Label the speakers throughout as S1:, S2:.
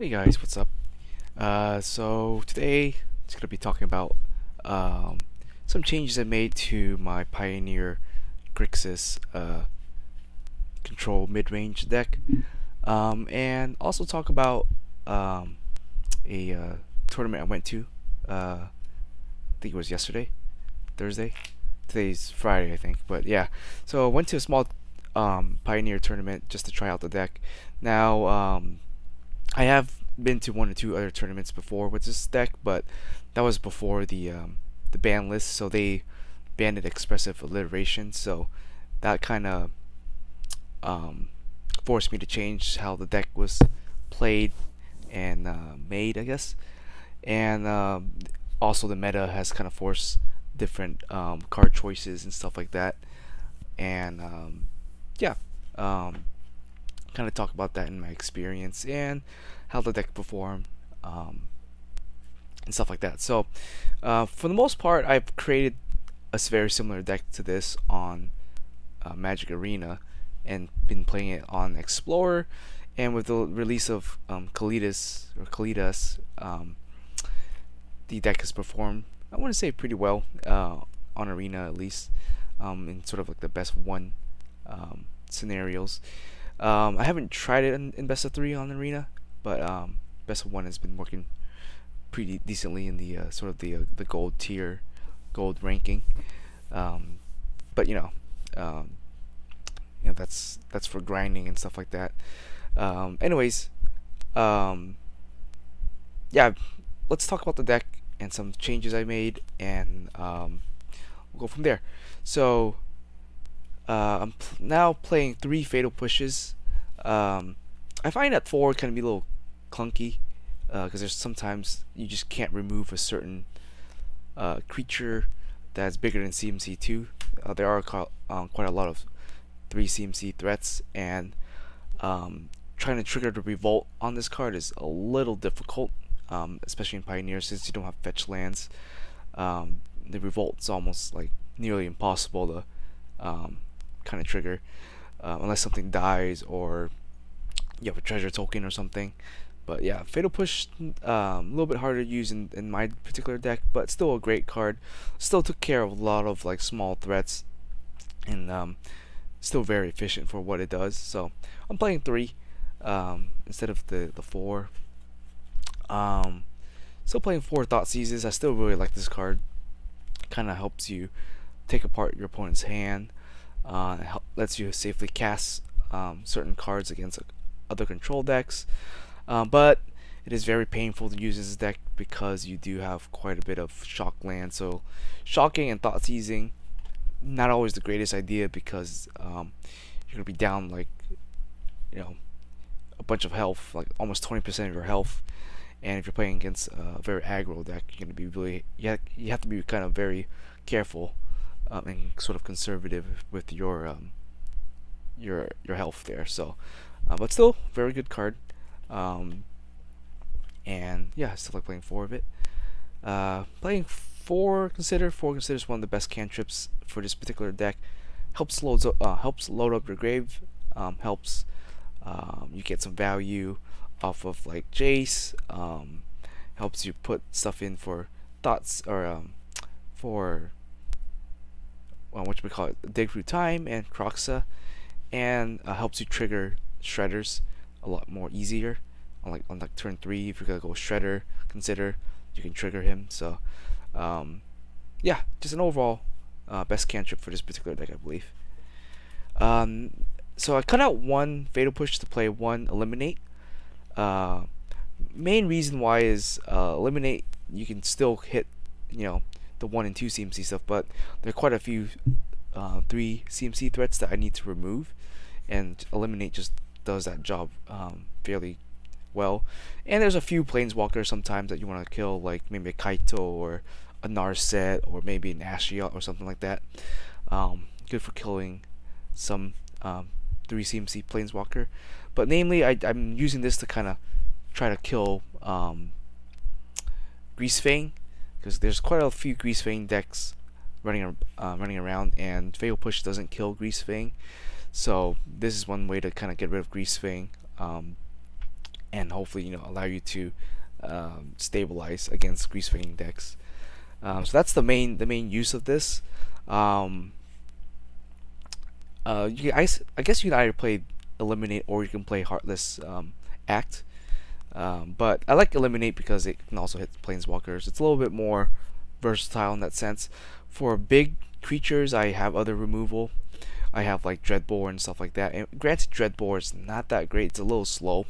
S1: Hey guys, what's up? So today it's gonna be talking about um, some changes I made to my Pioneer Grixis control mid-range deck, and also talk about a tournament I went to. I think it was yesterday, Thursday. Today's Friday, I think. But yeah, so I went to a small Pioneer tournament just to try out the deck. Now, I have been to one or two other tournaments before with this deck, but that was before the ban list, so they banned expressive alliteration. So that kind of um, forced me to change how the deck was played and made, I guess. And also the meta has kind of forced different card choices and stuff like that. And yeah, um, kind of talk about that in my experience and how the deck performed and stuff like that. So for the most part, I've created a very similar deck to this on Magic Arena and been playing it on Explorer. And with the release of Kalidas, the deck has performed, I want to say, pretty well on Arena, at least, in sort of like the best of one scenarios. I haven't tried it in best of 3 on Arena, but best of 1 has been working pretty decently in the sort of the gold tier, gold ranking. But that's for grinding and stuff like that. Anyways, yeah, let's talk about the deck and some changes I made, and we'll go from there. So I'm now playing 3 fatal pushes. I find that 4 can be a little clunky because there's sometimes you just can't remove a certain creature that's bigger than CMC2. There are quite a lot of 3 CMC threats, and trying to trigger the revolt on this card is a little difficult, especially in Pioneer since you don't have fetch lands. The revolt's almost like nearly impossible to kind of trigger unless something dies or you have a treasure token or something. But yeah, Fatal Push a little bit harder to use in my particular deck, but still a great card. Still took care of a lot of like small threats, and still very efficient for what it does. So I'm playing 3 instead of the 4. Still playing 4 Thought Seizes. I still really like this card. Kind of helps you take apart your opponent's hand. Lets you safely cast certain cards against other control decks. But it is very painful to use this deck because you do have quite a bit of shock land. So shocking and thought seizing, not always the greatest idea because you're gonna be down like a bunch of health, like almost 20% of your health. And if you're playing against a very aggro deck, you're gonna be really you have to be kind of very careful and sort of conservative with your health there. So, but still very good card. And yeah, I still like playing 4 of it. Playing 4 considers one of the best cantrips for this particular deck. Helps load up your grave. Helps you get some value off of like Jace. Helps you put stuff in for thoughts or for what we call it, dig through time and Croxa, and helps you trigger shredders a lot more easier on like turn 3. If you're gonna go shredder, consider you can trigger him. So yeah, just an overall best cantrip for this particular deck, I believe. So I cut out 1 fatal push to play 1 eliminate. Main reason why is eliminate, you can still hit the 1 and 2 CMC stuff, but there are quite a few 3 CMC threats that I need to remove, and eliminate just does that job fairly well. And there's a few planeswalkers sometimes that you want to kill, like maybe a Kaito or a Narset or maybe an Ashiot or something like that. Good for killing some 3 CMC planeswalker. But namely, I'm using this to kind of try to kill Greasefang, because there's quite a few Greasefang decks running around, and Fatal Push doesn't kill Greasefang. So this is one way to kind of get rid of Greasefang and hopefully allow you to stabilize against grease fading decks. So that's the main use of this. I guess you can either play Eliminate or you can play Heartless Act. But I like Eliminate because it can also hit Planeswalkers. It's a little bit more versatile in that sense. For big creatures, I have other removal. I have like Dreadbore and stuff like that. And granted, Dreadbore is not that great. It's a little slow.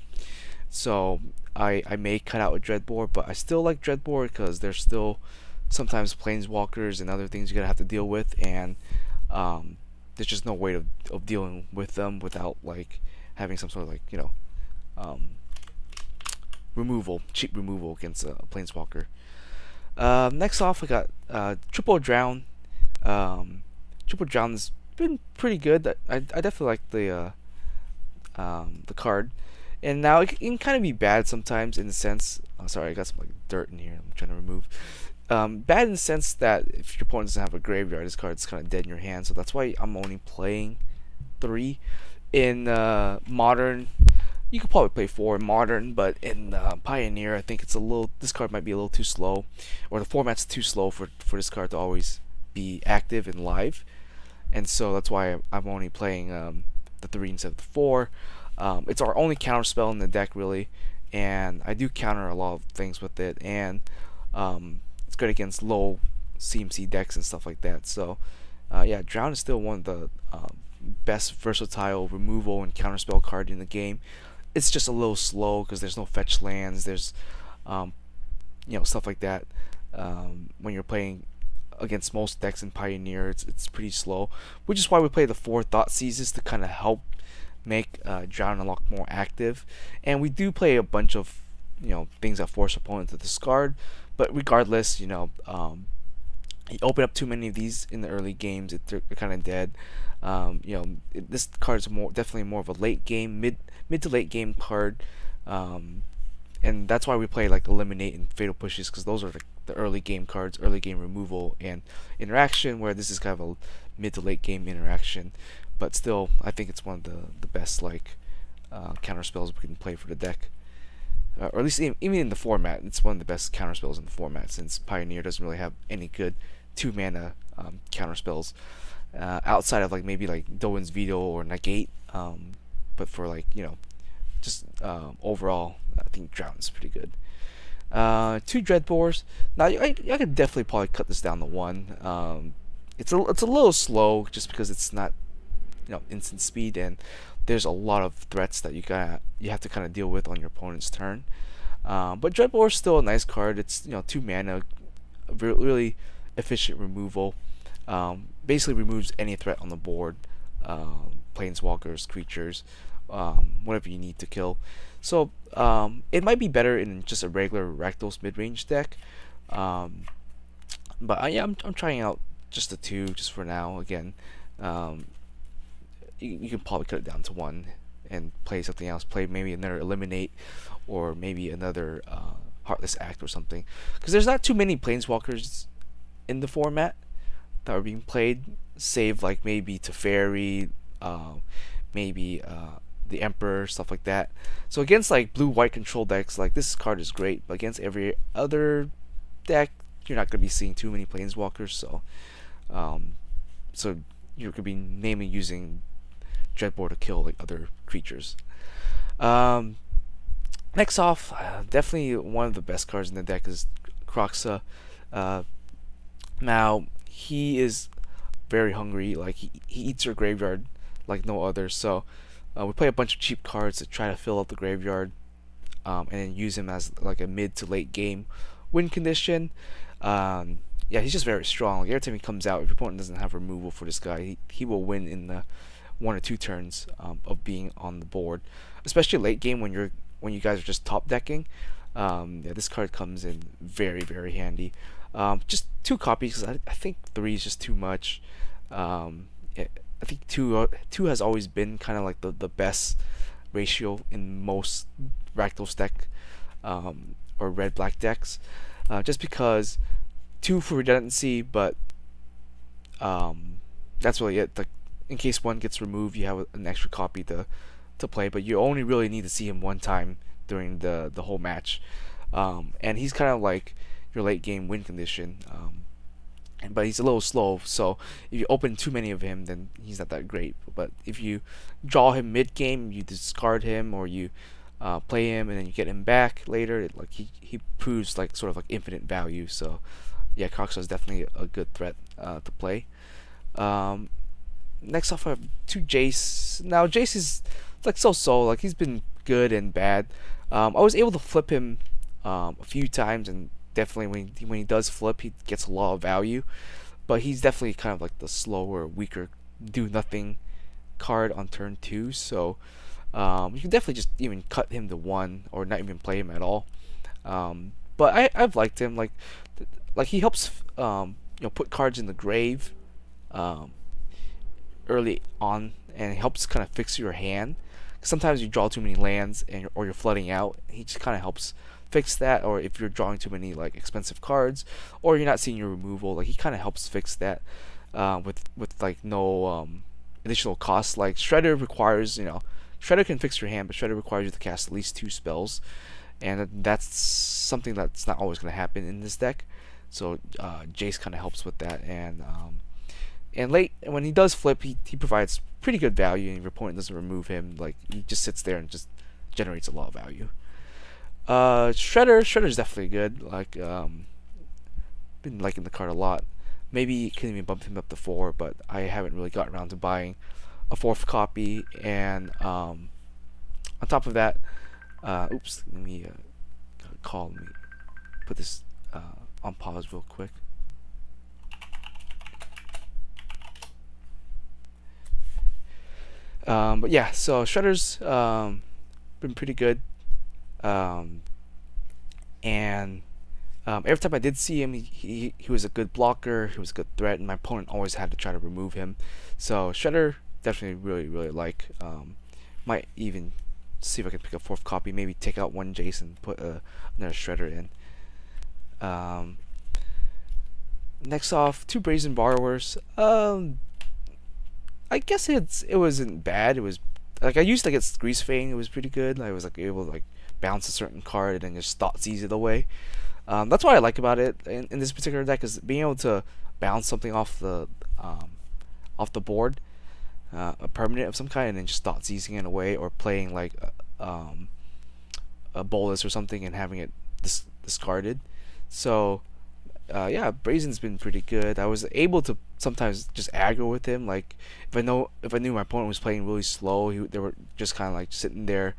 S1: So I may cut out a Dreadbore, but I still like Dreadbore because there's still sometimes Planeswalkers and other things you're going to have to deal with. And there's just no way of dealing with them without like having some sort of like cheap removal against a Planeswalker. Next off, I got Triple Drown. Triple Drown's been pretty good. I definitely like the card, and now it can kind of be bad sometimes in the sense. Oh, sorry, I got some like dirt in here. I'm trying to remove. Bad in the sense that if your opponent doesn't have a graveyard, this card's kind of dead in your hand. So that's why I'm only playing 3 in Modern. You could probably play 4 in Modern, but in Pioneer, I think it's a little. This card might be a little too slow, or the format's too slow for this card to always be active and live, and so that's why I'm only playing the 3 instead of the 4. It's our only counter spell in the deck, really, and I do counter a lot of things with it, and it's good against low CMC decks and stuff like that. So yeah, Drown is still one of the best versatile removal and counterspell card in the game. It's just a little slow because there's no fetch lands. There's stuff like that. When you're playing against most decks in Pioneer, it's pretty slow, which is why we play the 4 Thoughtseizes to kind of help make Drown a lot more active. And we do play a bunch of things that force opponent to discard, but regardless, you open up too many of these in the early games, they're kind of dead. This card is definitely more of a late game, mid to late game card, and that's why we play like Eliminate and Fatal Pushes, because those are the early game cards, early game removal and interaction, where this is kind of a mid to late game interaction. But still, I think it's one of the best like counter spells we can play for the deck, or at least even in the format, it's one of the best counter spells in the format, since Pioneer doesn't really have any good 2 mana counter spells outside of like maybe like Doan's Veto or Negate. But for like just overall, I think Drown is pretty good. 2 Dreadbores. Now I could definitely probably cut this down to 1. It's a little slow just because it's not instant speed, and there's a lot of threats that you have to kind of deal with on your opponent's turn. But Dreadbore is still a nice card. It's 2 mana, really efficient removal. Basically removes any threat on the board, planeswalkers, creatures, whatever you need to kill. So it might be better in just a regular Rakdos midrange deck, but yeah, I'm trying out just the 2 just for now. Again, you can probably cut it down to 1 and play something else. Play maybe another Eliminate, or maybe another Heartless Act or something, because there's not too many planeswalkers in the format that are being played, save like maybe Teferi, maybe the Emperor, stuff like that. So against like blue-white control decks, like this card is great, but against every other deck, you're not going to be seeing too many planeswalkers. So so you could be mainly using Dreadbore to kill like other creatures. Next off, definitely one of the best cards in the deck is Kroxa. Now he is very hungry. Like he eats your graveyard like no other. So we play a bunch of cheap cards to try to fill up the graveyard, and then use him as like a mid to late game win condition. Yeah, he's just very strong. Like every time he comes out, if your opponent doesn't have removal for this guy, he will win in the 1 or 2 turns of being on the board, especially late game when you guys are just top decking. Yeah, this card comes in very, very handy. Just 2 copies, because I think 3 is just too much. I think 2 has always been kind of like the best ratio in most Rakdos deck, or red-black decks, just because 2 for redundancy, but that's really it. Like in case 1 gets removed, you have an extra copy to play, but you only really need to see him 1 time during the whole match, and he's kind of like your late game win condition. But he's a little slow, so if you open too many of him, then he's not that great. But if you draw him mid game, you discard him, or you play him and then you get him back later, like he proves like sort of like infinite value. So yeah, Kroxa is definitely a good threat to play. Next off, I have 2 Jace. Now Jace is like so, like he's been good and bad. I was able to flip him a few times, and definitely when he does flip, he gets a lot of value. But he's definitely kind of like the slower, weaker, do nothing card on turn 2. So you can definitely just even cut him to 1 or not even play him at all. But I've liked him. Like he helps put cards in the grave early on, and it helps kind of fix your hand. Sometimes you draw too many lands or you're flooding out. He just kind of helps fix that. Or if you're drawing too many like expensive cards, or you're not seeing your removal, like he kind of helps fix that with like no additional costs. Like Shredder requires, Shredder can fix your hand, but Shredder requires you to cast at least 2 spells, and that's something that's not always going to happen in this deck. So Jace kind of helps with that, and late when he does flip, he provides pretty good value, and your opponent doesn't remove him. Like he just sits there and just generates a lot of value. Shredder's definitely good. Like been liking the card a lot. Maybe can even bump him up to 4, but I haven't really gotten around to buying a 4th copy. And on top of that, oops, let me put this on pause real quick. But yeah, so Shredder's been pretty good, and every time I did see him, he was a good blocker, he was a good threat, and my opponent always had to try to remove him. So Shredder definitely really like. Might even see if I can pick a 4th copy, maybe take out 1 Jace and put another Shredder in. Next off, 2 Brazen Borrowers. I guess it wasn't bad. It was like I used to get Grease Fang. It was pretty good. I was like able to like bounce a certain card and then just Thoughtseize it away. That's what I like about it in this particular deck, is being able to bounce something off the board, a permanent of some kind, and then just Thoughtseizing it away, or playing like a Bolus or something and having it discarded. So yeah, Brazen's been pretty good. I was able to sometimes just aggro with him. Like if I knew my opponent was playing really slow, they were just kind of like sitting there,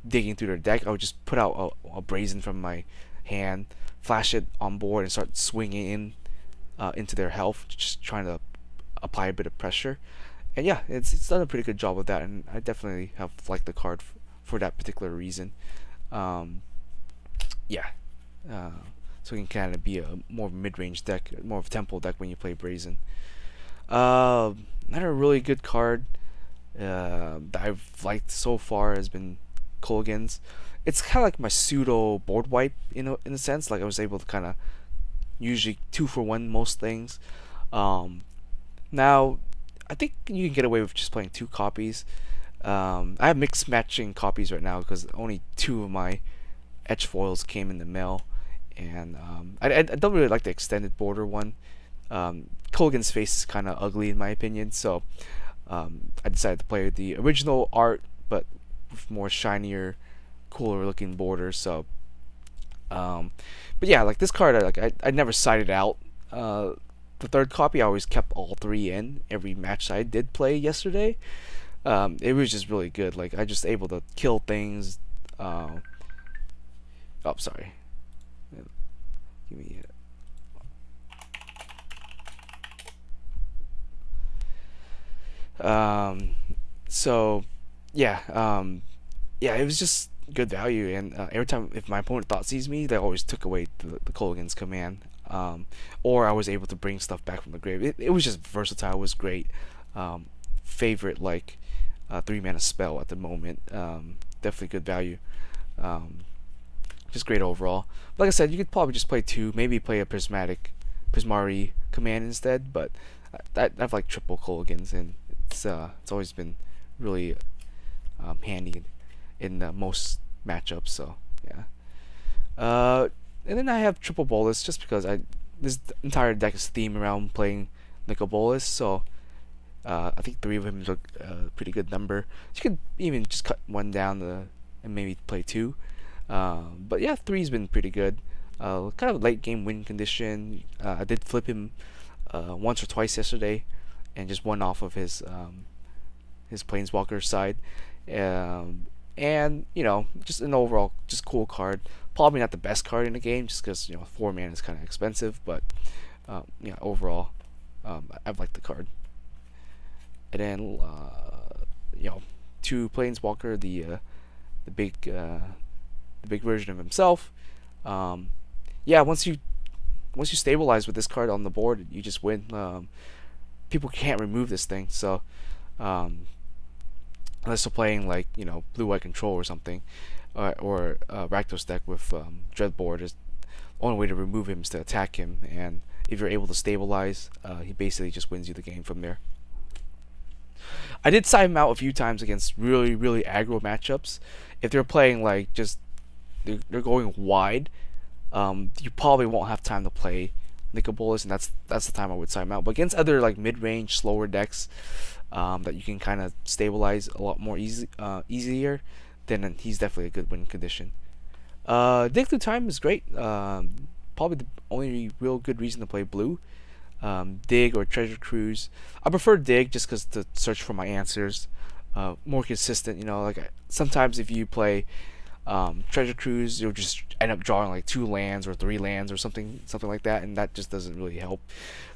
S1: digging through their deck, I would just put out a Brazen from my hand, flash it on board, and start swinging into their health, just trying to apply a bit of pressure. And yeah, it's done a pretty good job of that, and I definitely have liked the card for that particular reason. Yeah. So it can kind of be a more of a mid-range deck, more of a tempo deck when you play Brazen. Another really good card that I've liked so far has been Kolaghan's. It's kind of like my pseudo board wipe, in a sense. Like I was able to kind of usually 2-for-1 most things. Now I think you can get away with just playing 2 copies. I have mixed matching copies right now because only 2 of my etch foils came in the mail. And I don't really like the extended border one. Kolaghan's face is kind of ugly in my opinion, so I decided to play with the original art, but with more shinier, cooler looking borders. So, but yeah, like this card, I never sided out. The 3rd copy, I always kept all 3 in every match I did play yesterday. It was just really good. Like I just able to kill things. Oh, sorry. Give me so yeah, yeah, it was just good value, and every time if my opponent Thoughtseize me, they always took away the Kolaghan's command, or I was able to bring stuff back from the grave. It was just versatile. It was great. Favorite like 3-mana spell at the moment. Definitely good value. Just great overall. Like I said, you could probably just play 2, maybe play a Prismari command instead, but I've like triple Kolaghan's, and it's always been really handy in most matchups. So yeah. And then I have triple bolus just because this entire deck is themed around playing nickel bolus. So I think 3 of them is a pretty good number. You could even just cut 1 down and maybe play 2. But yeah, 3's been pretty good. Kind of late game win condition. I did flip him once or twice yesterday, and just won off of his planeswalker side. And just an overall just cool card. Probably not the best card in the game, just because 4 mana is kind of expensive. But yeah, overall, I've liked the card. And then 2 planeswalker, the big version of himself. Yeah, once you stabilize with this card on the board, you just win. People can't remove this thing, so unless you're playing like blue-white control or something, or Rakdos deck with Dreadboard, is the only way to remove him is to attack him, and if you're able to stabilize, he basically just wins you the game from there. I did side him out a few times against really aggro matchups. If they're playing like they're going wide, you probably won't have time to play Nicol Bolas, and that's the time I would side him out. But against other like mid-range, slower decks that you can kind of stabilize a lot more easier, then he's definitely a good win condition. Dig Through Time is great. Probably the only real good reason to play blue. Dig or Treasure Cruise. I prefer Dig just because to search for my answers. More consistent, like sometimes if you play Treasure Cruise, you'll just end up drawing like 2 lands or 3 lands or something like that, and that just doesn't really help.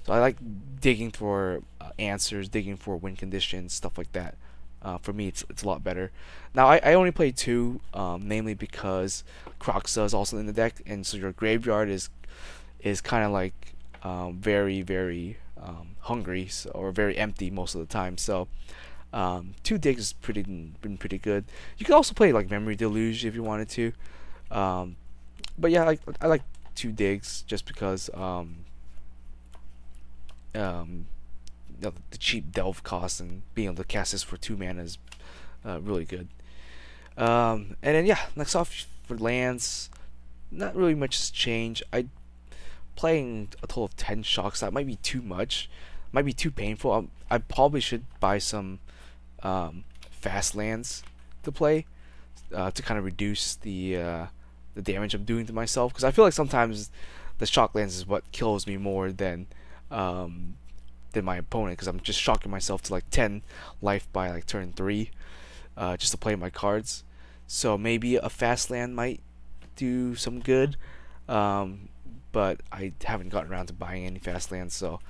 S1: So I like digging for answers, digging for win conditions, stuff like that. For me, it's a lot better. Now I only play 2, namely because Kroxa is also in the deck, and so your graveyard is kind of like very hungry, or very empty most of the time. So 2 digs has been pretty good. You could also play like Memory Deluge if you wanted to, but yeah, I like 2 digs just because the cheap delve cost and being able to cast this for 2 mana is really good. And then yeah, next off for lands, not really much has changed. Playing a total of 10 shocks. That might be too much, might be too painful. I probably should buy some fast lands to play to kind of reduce the damage I'm doing to myself, because I feel like sometimes the shock lands is what kills me more than my opponent, because I'm just shocking myself to like 10 life by like turn 3 just to play my cards. So maybe a fast land might do some good, but I haven't gotten around to buying any fast lands, so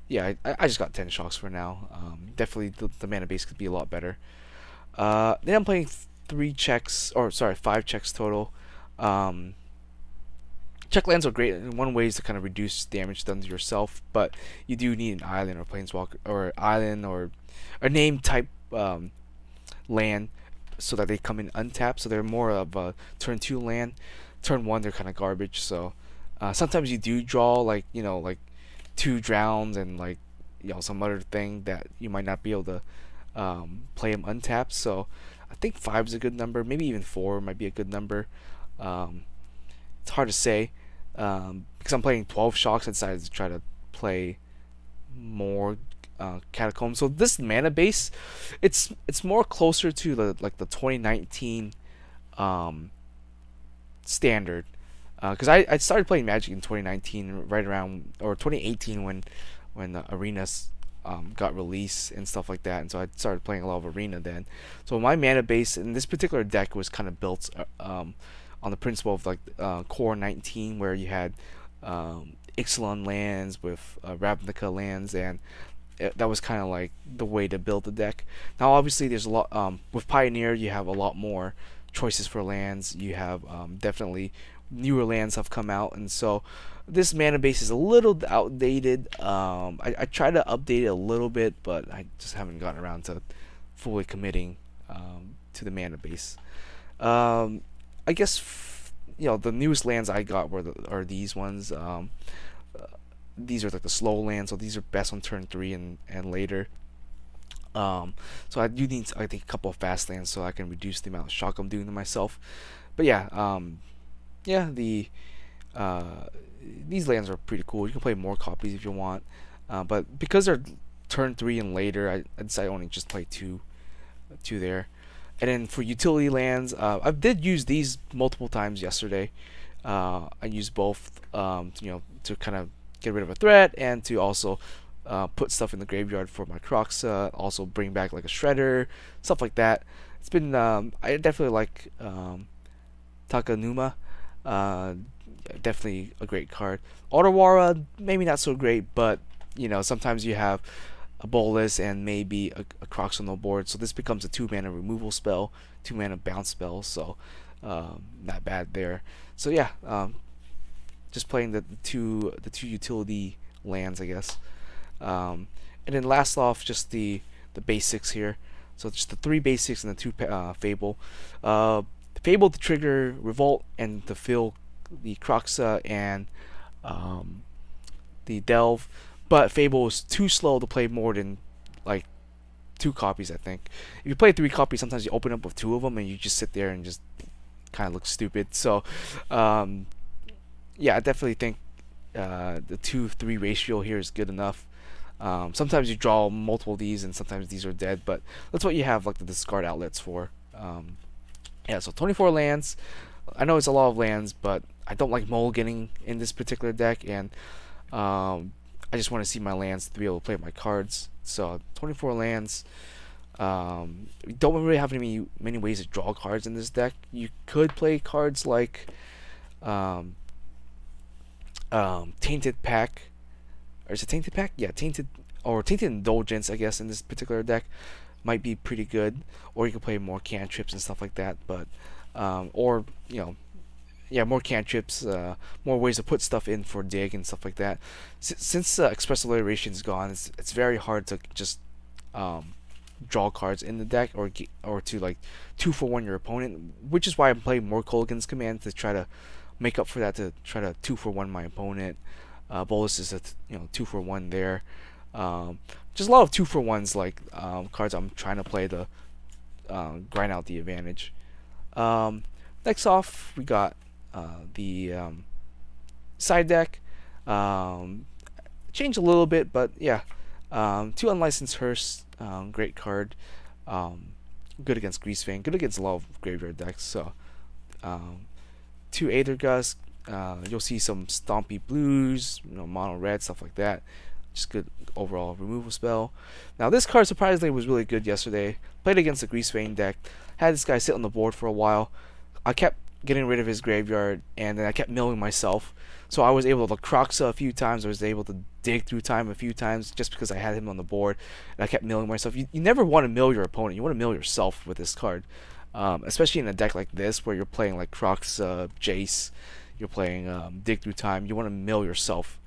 S1: yeah, I just got 10 shocks for now. Definitely the mana base could be a lot better. Then I'm playing 5 checks total. Check lands are great, and one way is to kind of reduce damage done to yourself, but you do need an island or planeswalker or island or a name type land so that they come in untapped, so they're more of a turn 2 land. Turn 1 they're kind of garbage, so sometimes you do draw like 2 drowns and like some other thing that you might not be able to play them untapped. So I think 5 is a good number, maybe even 4 might be a good number. It's hard to say because I'm playing 12 shocks. I decided to try to play more Catacombs. So this mana base, it's more closer to the 2019 standard, because I started playing Magic in 2019, right around, or 2018 when Arenas got released and stuff like that, and so I started playing a lot of Arena then. So my mana base in this particular deck was kind of built on the principle of like Core 19, where you had Ixalan lands with Ravnica lands, and that was kind of like the way to build the deck. Now obviously there's a lot with Pioneer, you have a lot more choices for lands. You have definitely newer lands have come out, and so this mana base is a little outdated. I try to update it a little bit, but I just haven't gotten around to fully committing to the mana base. I guess the newest lands I got are these ones. These are like the slow lands, so these are best on turn 3 and later. So I do need, I think, a couple of fast lands so I can reduce the amount of shock I'm doing to myself. But yeah, yeah, uh, these lands are pretty cool. You can play more copies if you want, but because they're turn 3 and later, I decided only just play two there. And then for utility lands, I did use these multiple times yesterday. I used both, to kind of get rid of a threat and to also put stuff in the graveyard for my Crocs. Also bring back like a Shredder, stuff like that. It's been I definitely like Takanuma. Uh, Definitely a great card. Otawara, maybe not so great, but sometimes you have a Bolus and maybe a Crocs on the board, so this becomes a 2-mana removal spell, 2-mana bounce spell, so not bad there. So yeah, just playing the two utility lands, I guess. And then last off, just the basics here. So just the 3 basics and the 2 Fable. Fable to trigger Revolt and to fill the Croxa and the Delve, but Fable is too slow to play more than like 2 copies, I think. If you play 3 copies, sometimes you open up with 2 of them and you just sit there and just kind of look stupid. So yeah, I definitely think the 2-3 ratio here is good enough. Sometimes you draw multiple of these and sometimes these are dead, but that's what you have like the discard outlets for. Yeah, so 24 lands. I know it's a lot of lands, but I don't like mulliganing in this particular deck, and I just want to see my lands to be able to play my cards. So 24 lands. We don't really have many ways to draw cards in this deck. You could play cards like Tainted Pack, or is it Tainted Pack? Yeah, Tainted Indulgence, I guess, in this particular deck might be pretty good. Or you can play more cantrips and stuff like that, but or yeah, more cantrips, more ways to put stuff in for dig and stuff like that. Since Express Alliteration is gone, it's very hard to just draw cards in the deck, or to like 2-for-1 your opponent, which is why I'm playing more Kolaghan's Command to try to make up for that, to try to 2-for-1 my opponent. Bolus is a 2-for-1 there. Just a lot of 2-for-1s, like cards I'm trying to play to grind out the advantage. Next off, we got the side deck. Changed a little bit, but yeah. 2 Unlicensed Hearse, great card. Good against Greasefang, good against a lot of graveyard decks. So 2 Aethergust. You'll see some Stompy Blues, mono red, stuff like that. Just good overall removal spell. Now this card surprisingly was really good yesterday. Played against the Greasefang deck. Had this guy sit on the board for a while. I kept getting rid of his graveyard, and then I kept milling myself. So I was able to Croxa a few times. I was able to dig through time a few times just because I had him on the board, and I kept milling myself. You never want to mill your opponent. You want to mill yourself with this card, especially in a deck like this where you're playing like Croxa, Jace. You're playing dig through time. You want to mill yourself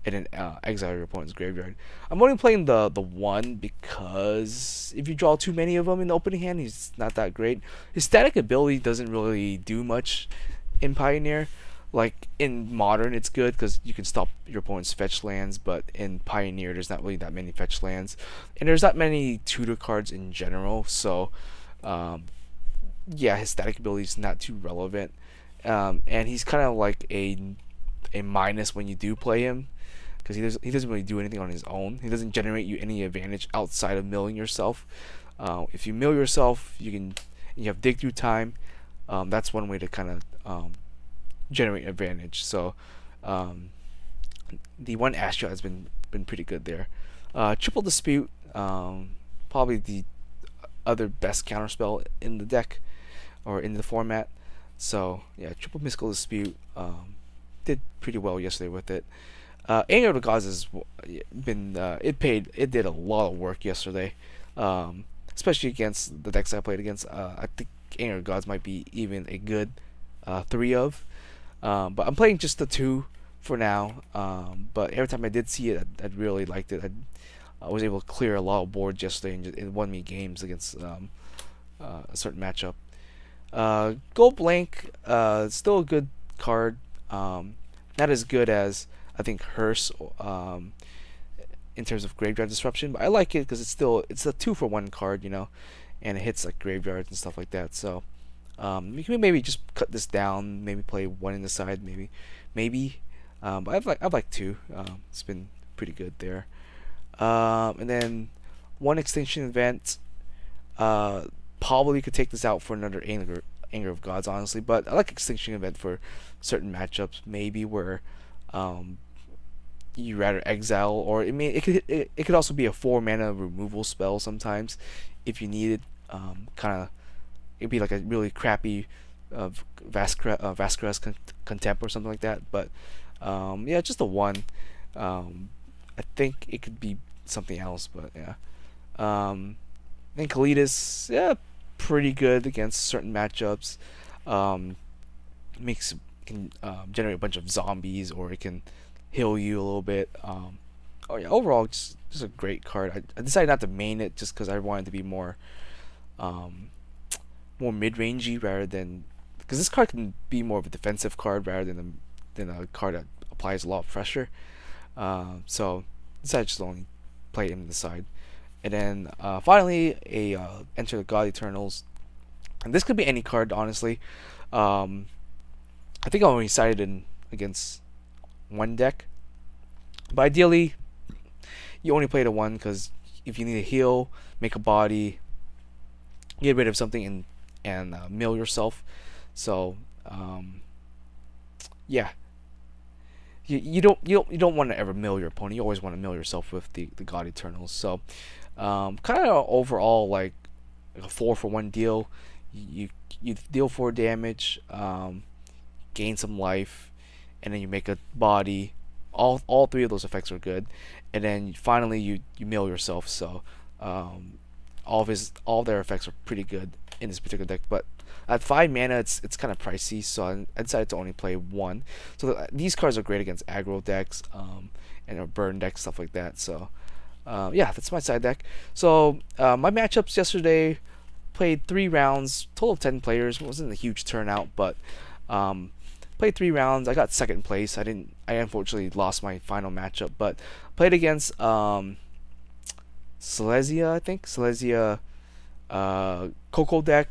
S1: and then exile your opponent's graveyard. I'm only playing the 1 because if you draw too many of them in the opening hand, he's not that great. His static ability doesn't really do much in Pioneer. Like in Modern, it's good because you can stop your opponent's fetch lands, but in Pioneer, there's not really that many fetch lands, and there's not many tutor cards in general. So, yeah, his static ability is not too relevant, and he's kind of like a minus when you do play him, because he doesn't really do anything on his own. He doesn't generate you any advantage outside of milling yourself. If you mill yourself, you have dig through time. That's one way to kind of generate advantage. So the 1 Astral has been pretty good there. Triple Dispute, probably the other best counterspell in the deck or in the format. So yeah, Triple Mystical Dispute did pretty well yesterday with it. Anger of the Gods has been it did a lot of work yesterday, especially against the decks I played against. I think Anger of the Gods might be even a good 3 of, but I'm playing just the 2 for now. But every time I did see it, I really liked it. I was able to clear a lot of boards yesterday, and it won me games against a certain matchup. Gold Blank, still a good card. Not as good as I think Hearse in terms of graveyard disruption, but I like it because it's a 2-for-1 card, you know, and it hits like graveyards and stuff like that. So you can maybe just cut this down, maybe play one in the side, maybe. But I've like two. It's been pretty good there. And then one extinction event. Probably could take this out for another Anger of Gods, honestly, but I like extinction event for certain matchups, maybe where you rather exile, or it could also be a 4-mana removal spell sometimes if you need it. Kind of it'd be like a really crappy Vasquez Contempt or something like that, but yeah, just a 1. I think it could be something else, but yeah. Then Kalidas, yeah, pretty good against certain matchups. Can generate a bunch of zombies, or it can heal you a little bit. Oh yeah, overall, just a great card. I decided not to main it just because I wanted to be more mid-rangey rather than, because this card can be more of a defensive card rather than a card that applies a lot of pressure. So decided just to only play it in the side. And then finally, Enter the God Eternals. And this could be any card, honestly. I think I only sided in against one deck. But ideally, you only play the one, because if you need to heal, make a body, get rid of something, and mill yourself. So yeah. You don't want to ever mill your opponent. You always want to mill yourself with the God Eternals. So kind of overall like a 4-for-1 deal. You deal 4 damage, gain some life, and then you make a body. All 3 of those effects are good, and then finally you mill yourself. So all of their effects are pretty good in this particular deck. But at 5 mana, it's kind of pricey, so I decided to only play 1. So these cards are great against aggro decks, and burn decks, stuff like that. So yeah, that's my side deck. So my matchups yesterday, played 3 rounds, total of 10 players. It wasn't a huge turnout, but played 3 rounds. I got second place. I unfortunately lost my final matchup, but played against Silesia, I think. Silesia Coco deck.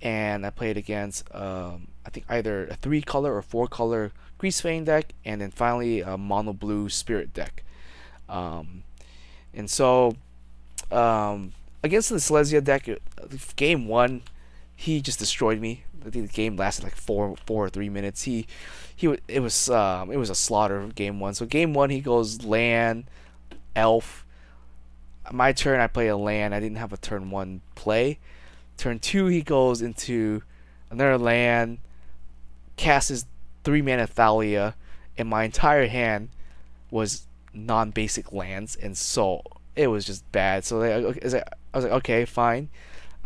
S1: And I played against I think either a 3-color or 4-color Greasefang deck, and then finally a mono blue Spirit deck. And so against the Silesia deck, game 1, he just destroyed me. I think the game lasted like 4 or 3 minutes. It was a slaughter game 1. So game 1, he goes land, elf. My turn, I play a land. I didn't have a turn 1 play. Turn 2, he goes into another land, casts his 3-mana Thalia, and my entire hand was non-basic lands, and so it was just bad. So I was like, okay, fine,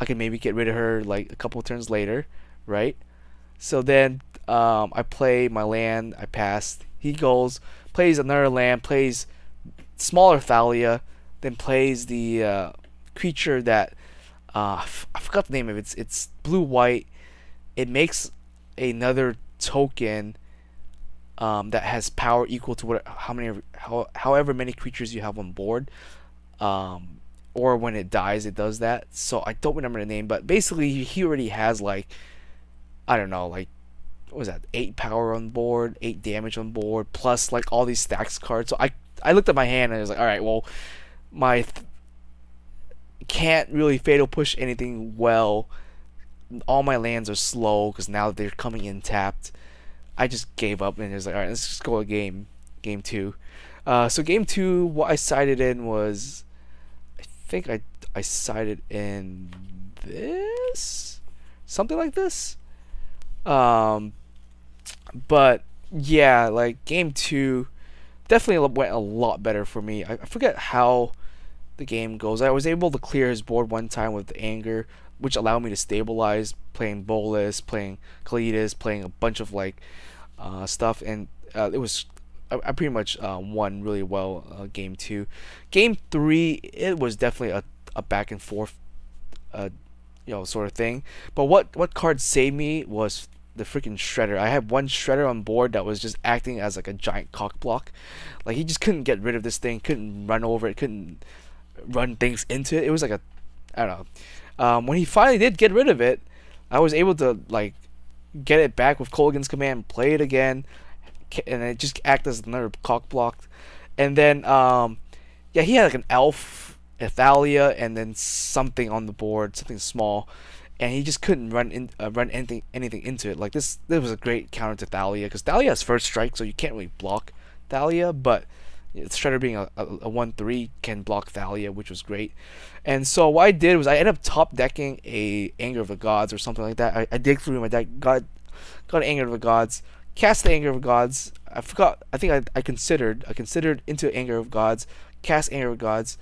S1: I can maybe get rid of her like a couple turns later, right? So then I play my land, I passed. He goes, plays another land, plays smaller Thalia, then plays the creature that I forgot the name of it. It's blue-white. It makes another token that has power equal to however many creatures you have on board, or when it dies it does that. So I don't remember the name, but basically he already has like, I don't know, like, what was that, 8 power on board, 8 damage on board, plus like all these stacks cards. So I looked at my hand and I was like, alright, well, my can't really fatal push anything well. All my lands are slow because now they're coming in tapped. I just gave up and it was like, alright, let's just go to game 2. So game 2, what I sided in was, I think I sided in this, something like this. But yeah, like game 2 definitely went a lot better for me. I forget how the game goes. I was able to clear his board one time with anger, which allowed me to stabilize, playing Bolus, playing Kalidas, playing a bunch of like stuff, and it was I pretty much won really well game 2. Game 3, it was definitely a back and forth sort of thing. But what card saved me was the freaking shredder. I had one shredder on board that was just acting as like a giant cock block. Like he just couldn't get rid of this thing, couldn't run over it, couldn't run things into it. It was like a, I don't know. When he finally did get rid of it, I was able to like get it back with Colgan's command, play it again, and it just acted as another cock block. And then yeah, he had like an elf, a Thalia, and then something on the board, something small, and he just couldn't run anything into it. Like this was a great counter to Thalia, because Thalia has first strike, so you can't really block Thalia, but Shredder being a 1/3 can block Thalia, which was great. And so what I did was I ended up top decking a Anger of the Gods or something like that. I digged through my deck, got Anger of the Gods, cast the Anger of the Gods. I forgot. I think I considered into Anger of Gods, cast Anger of Gods,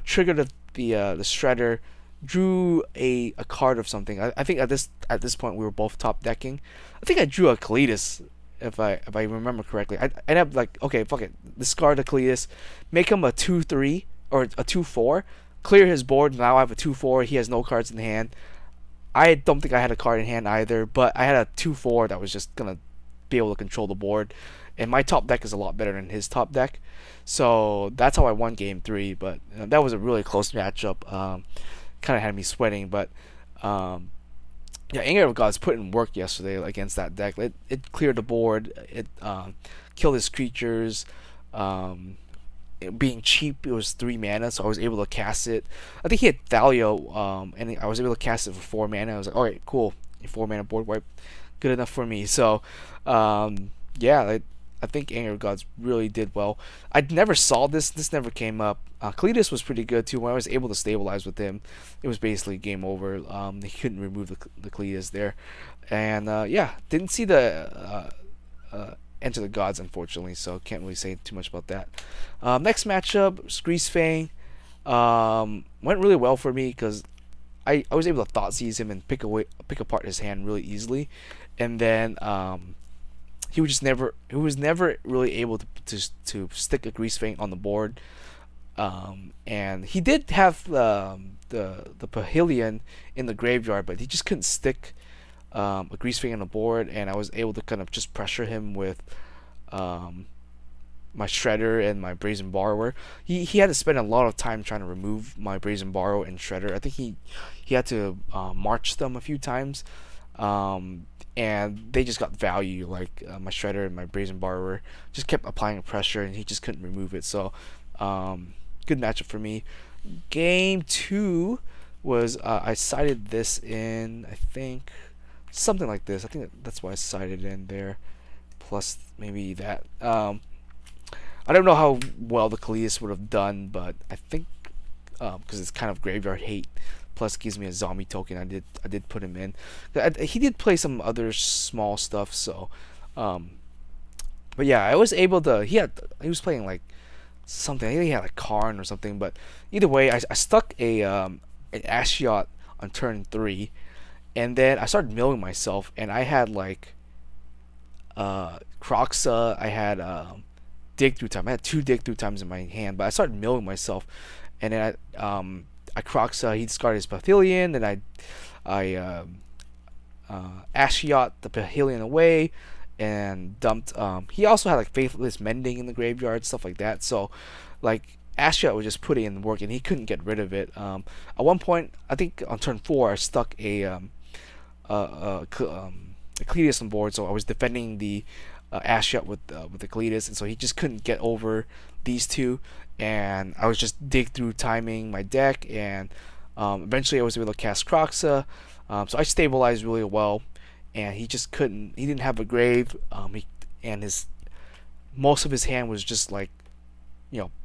S1: triggered the Shredder, drew a card of something. I think at this point we were both top decking. I think I drew a Kalidas, if I remember correctly. I ended up like, okay, fuck it, discard the Kalidas, make him a 2/3 or a 2/4, clear his board. Now I have a 2/4. He has no cards in hand. I don't think I had a card in hand either, but I had a 2/4 that was just gonna be able to control the board, and my top deck is a lot better than his top deck, so that's how I won game 3. But that was a really close matchup. Kind of had me sweating, but yeah, Anger of Gods put in work yesterday against that deck. It cleared the board. It killed his creatures. Being cheap, it was 3 mana, so I was able to cast it. I think he had Thalia, and I was able to cast it for 4 mana. I was like, alright, cool, 4 mana board wipe, good enough for me. So yeah, I think Anger of Gods really did well. I never saw this never came up. Kalidas was pretty good too. When I was able to stabilize with him, it was basically game over. He couldn't remove the Kalidas there, and yeah, didn't see the Enter the Gods, unfortunately, so can't really say too much about that. Next matchup, Grease Fang, went really well for me because I was able to thought seize him and pick apart his hand really easily, and then he was never really able to stick a Grease Fang on the board, and he did have the Pavilion in the graveyard, but he just couldn't stick a Grease Fang on the board, and I was able to kind of just pressure him with my Shredder and my Brazen Borrower. He had to spend a lot of time trying to remove my Brazen Borrower and Shredder. I think he had to march them a few times, and they just got value. Like my Shredder and my Brazen Borrower just kept applying pressure, and he just couldn't remove it. So good matchup for me. Game 2 was I sided this in, I think, something like this. I think that's why I sided in there, plus maybe that. I don't know how well the Kalidas would have done, but I think because it's kind of graveyard hate, plus gives me a zombie token, I did put him in. He did play some other small stuff, so but yeah, I was able to. He was playing like something. I think he had a Karn or something, but either way, I stuck an Ashiot on turn 3, and then I started milling myself, and I had like Croxa, I had dig through time. I had 2 dig through times in my hand, but I started milling myself, and then I Croxa, he discarded his Pavilion, then I Ashiot the Pavilion away and dumped. He also had like Faithless Mending in the graveyard, stuff like that. So like Ashiot was just putting in work, and he couldn't get rid of it. At one point, I think on turn 4, I stuck a Kalidas on board, so I was defending the Ashiot with the Kalidas, and so he just couldn't get over these two, and I was just dig through timing my deck, and eventually I was able to cast Croxa, so I stabilized really well, and he just couldn't. He didn't have a grave, and most of his hand was just like,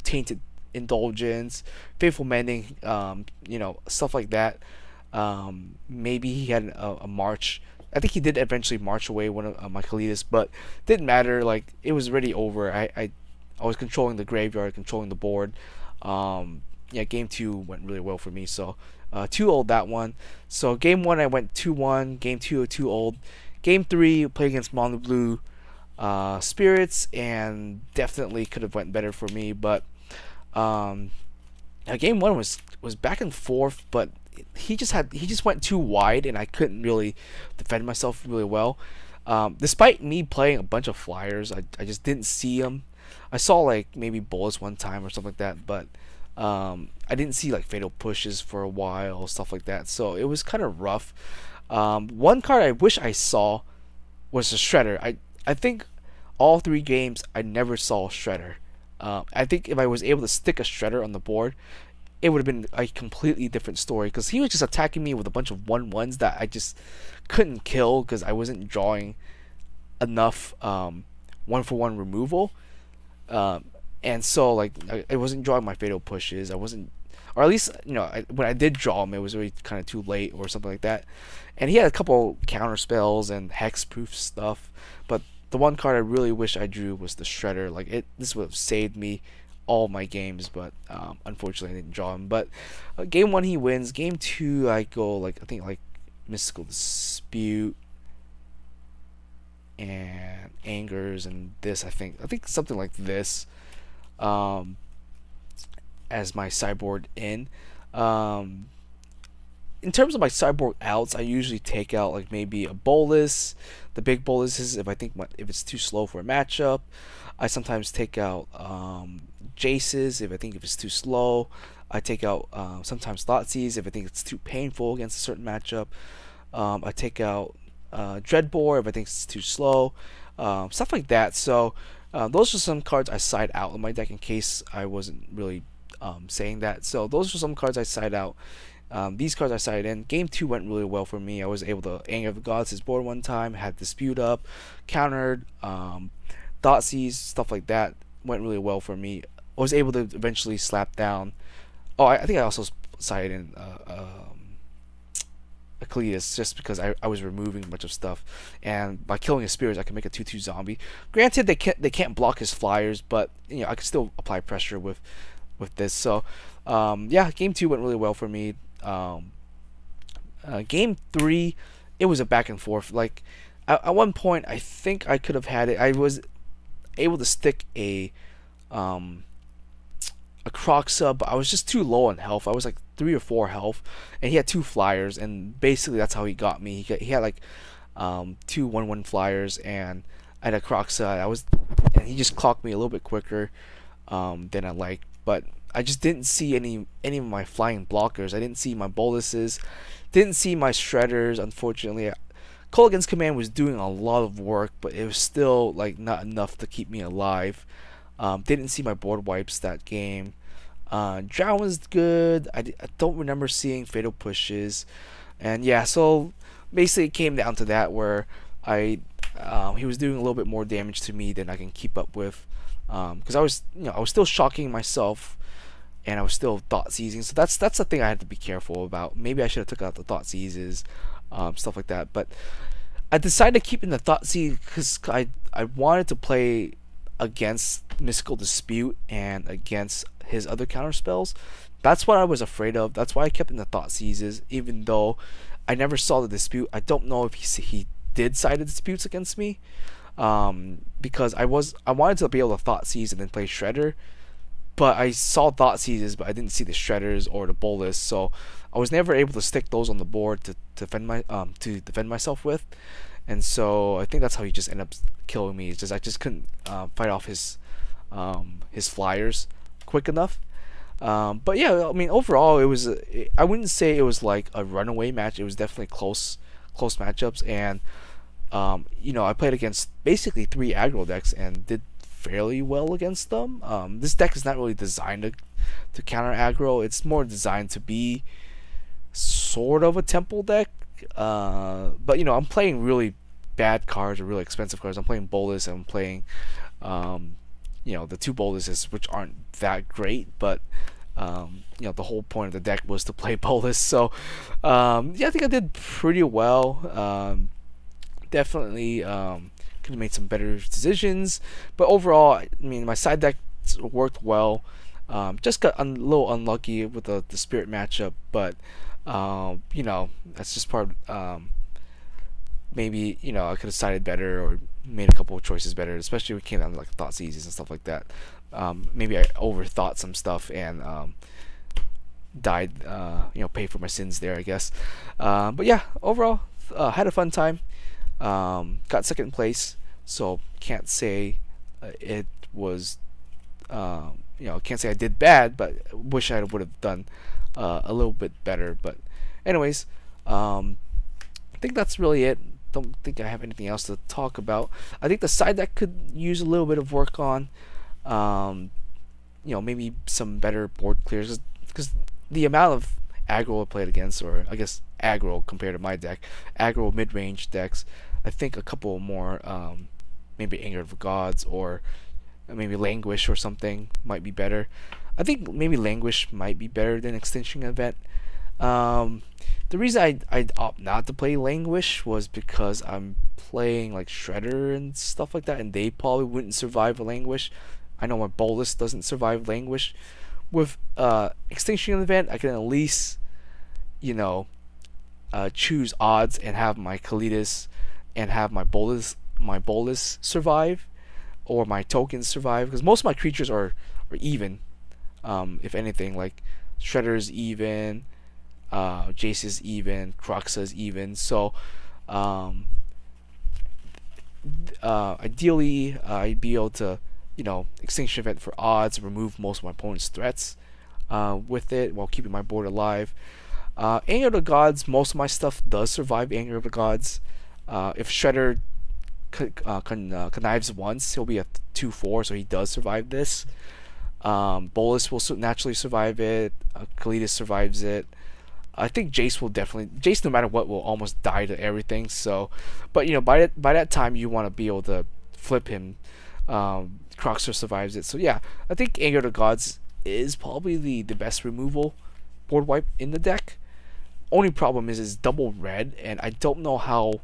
S1: Tainted Indulgence, Faithful Mending, stuff like that. Maybe he had a March. I think he did eventually march away one of my Kalidas, but didn't matter. Like, it was already over. I was controlling the graveyard, controlling the board. Yeah, game 2 went really well for me. So 2-0 that one. So game 1 I went 2-1. Game 2 2-0. Game 3 played against Mono Blue Spirits, and definitely could have went better for me. But game 1 was back and forth, but he just went too wide, and I couldn't really defend myself really well. Despite me playing a bunch of flyers, I just didn't see him. I saw like maybe bullets one time or something like that, but I didn't see like fatal pushes for a while, stuff like that. So it was kind of rough. One card I wish I saw was a Shredder. I think all 3 games I never saw a Shredder. I think if I was able to stick a Shredder on the board, it would have been a completely different story, because he was just attacking me with a bunch of 1/1s that I just couldn't kill because I wasn't drawing enough 1-for-1 removal. And so like I wasn't drawing my fatal pushes. I wasn't, or at least when I did draw him, it was already kind of too late or something like that. And he had a couple counter spells and hexproof stuff, but the one card I really wish I drew was the Shredder. Like this would have saved me all my games, but unfortunately I didn't draw him. But game 1 he wins. Game 2 I go like I think like Mystical Dispute and Angers and this. I think something like this as my sideboard in. In terms of my sideboard outs, I usually take out like maybe a Bolus, the big boluses if I think if it's too slow for a matchup. I sometimes take out Jaces if it's too slow. I take out sometimes Thoughtseize if I think it's too painful against a certain matchup. I take out Dreadbore if I think it's too slow. Stuff like that. So those are some cards I side out in my deck in case I wasn't really saying that. So those are some cards I side out. These cards I sided in. Game 2 went really well for me. I was able to Anger of the Gods his board one time, had Dispute up, countered, Thoughtseize, stuff like that went really well for me. I was able to eventually slap down. Oh, I think I also sided in Cletus just because I was removing a bunch of stuff, and by killing his spirits I can make a 2/2 zombie. Granted they can't block his flyers, but I can still apply pressure with this. So yeah, game 2 went really well for me. Game 3 it was a back and forth. Like at one point I think I could have had it. I was able to stick a Croc sub, but I was just too low on health. I was like 3 or 4 health, and he had 2 flyers, and basically that's how he got me. He had like 2 1/1 flyers, and I had a Croc sub. And he just clocked me a little bit quicker than I liked. But I just didn't see any of my flying blockers. I didn't see my boluses, didn't see my Shredders. Unfortunately, Kolaghan's Command was doing a lot of work, but it was still like not enough to keep me alive. Didn't see my board wipes that game. Drown was good. I don't remember seeing fatal pushes, and yeah, so basically it came down to that where he was doing a little bit more damage to me than I can keep up with, because I was still shocking myself, and I was still thought seizing. So that's the thing I had to be careful about. Maybe I should have took out the thought seizes, stuff like that. But I decided to keep in the thought seize because I wanted to play against Mystical Dispute and against his other counter spells. That's what I was afraid of. That's why I kept in the thought seizes, even though I never saw the dispute. I don't know if he did side the disputes against me, because I wanted to be able to thought seize and then play Shredder, but I saw thought seizes, but I didn't see the Shredders or the Bolus, so I was never able to stick those on the board to defend myself with. And so I think that's how he just ended up killing me. It's just I just couldn't fight off his flyers quick enough. But yeah, I mean overall it was I wouldn't say it was like a runaway match. It was definitely close matchups, and I played against basically 3 aggro decks and did fairly well against them. This deck is not really designed to counter aggro. It's more designed to be sort of a temple deck. But I'm playing really bad cards or really expensive cards. I'm playing Bolus and I'm playing the 2 Boluses, which aren't that great, but the whole point of the deck was to play Bolus. So yeah, I think I did pretty well. Definitely could have made some better decisions, but overall I mean my side deck worked well. Just got a little unlucky with the spirit matchup, but that's just part of, maybe I could have sided better or made a couple of choices better, especially when it came down to like thought seizes and stuff like that. Maybe I overthought some stuff, and died, pay for my sins there, I guess. But yeah, overall, had a fun time. Got second place, so can't say it was, can't say I did bad, but wish I would have done a little bit better. But anyways, I think that's really it. Don't think I have anything else to talk about. I think the side deck could use a little bit of work on. Maybe some better board clears, because the amount of aggro I played against, or I guess aggro compared to my deck, aggro mid-range decks, I think a couple more, maybe Anger of the Gods or maybe Languish or something might be better. I think maybe Languish might be better than Extinction Event. The reason I'd opt not to play Languish was because I'm playing like Shredder and stuff like that, and they probably wouldn't survive a Languish. I know my Bolus doesn't survive Languish. With Extinction Event, I can at least, choose odds and have my Kalitas and have my Bolus survive, or my tokens survive, because most of my creatures are even. If anything, like Shredder's even, Jace is even, Croxa's even. So ideally, I'd be able to, Extinction Event for odds, remove most of my opponent's threats with it while keeping my board alive. Anger of the Gods, most of my stuff does survive Anger of the Gods. If Shredder connives once, he'll be a 2/4, so he does survive this. Bolus will naturally survive it. Kalitas survives it. I think Jace will definitely. Jace, no matter what, will almost die to everything. So, but by that time, you want to be able to flip him. Croxer survives it. So yeah, I think Anger of the Gods is probably the best removal board wipe in the deck. Only problem is double red, and I don't know how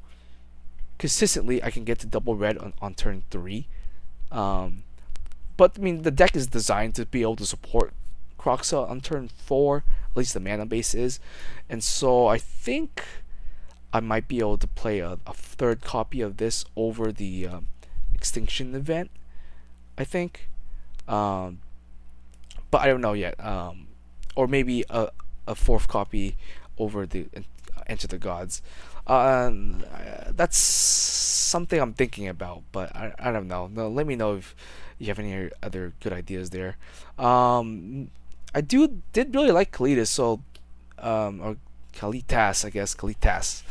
S1: consistently I can get to double red on turn 3. But I mean, the deck is designed to be able to support Croxa on turn 4, at least the mana base is, and so I think I might be able to play a third copy of this over the Extinction Event, I think, but I don't know yet. Or maybe a fourth copy over the Enter the Gods. That's something I'm thinking about, but I don't know. No, let me know if you have any other good ideas there. I did really like Kalitas, so or Kalitas, I guess Kalitas.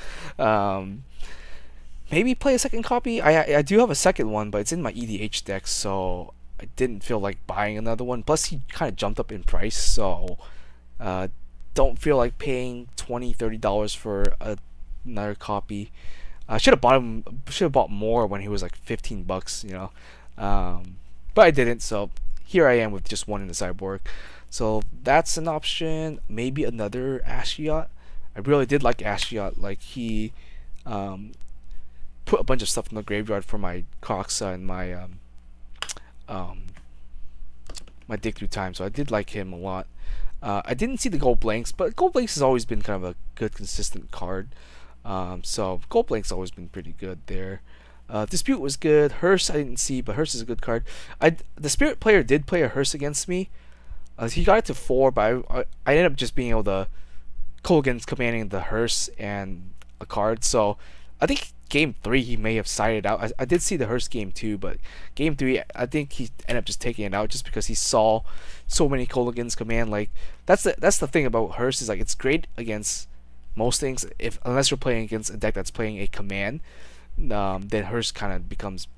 S1: Maybe play a second copy. I do have a second one, but it's in my EDH deck, so I didn't feel like buying another one. Plus, he kind of jumped up in price, so don't feel like paying $20-$30 for another copy. I should have bought more when he was like $15, but I didn't. So here I am with just one in the sideboard. So that's an option. Maybe another Ashiot. I really did like Ashiot. Like he put a bunch of stuff in the graveyard for my Croxa and my my dig through time. So I did like him a lot. I didn't see the Gold Blanks, but Gold Blanks has always been kind of a good, consistent card. So Gold Blanks always been pretty good there. Dispute was good. Hearse I didn't see, but Hearse is a good card. The Spirit player did play a Hearse against me. He got it to 4, but I ended up just being able to Kolaghan's commanding the Hearse and a card. So I think game 3 he may have sided out. I did see the Hearse game 2, but game 3 I think he ended up just taking it out just because he saw so many Kolaghan's command. Like that's the thing about Hearse, is like it's great against most things, unless you're playing against a deck that's playing a command. Then Hearse kind of becomes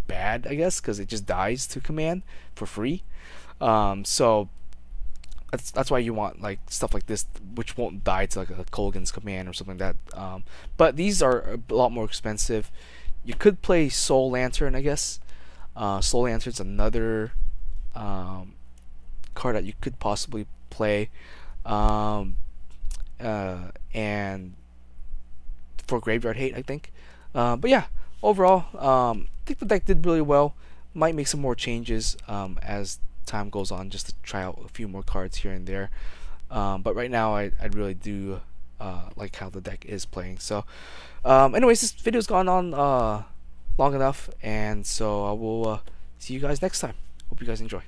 S1: bad, I guess, because it just dies to command for free. So that's why you want like stuff like this, which won't die to like a Kolaghan's command or something like that. But these are a lot more expensive. You could play Soul Lantern, I guess. Soul Lantern's another card that you could possibly play. And for Graveyard Hate, I think. But yeah, overall, I think the deck did really well. Might make some more changes as time goes on, just to try out a few more cards here and there. But right now, I really do like how the deck is playing. So, anyways, this video's gone on long enough, and so I will see you guys next time. Hope you guys enjoy.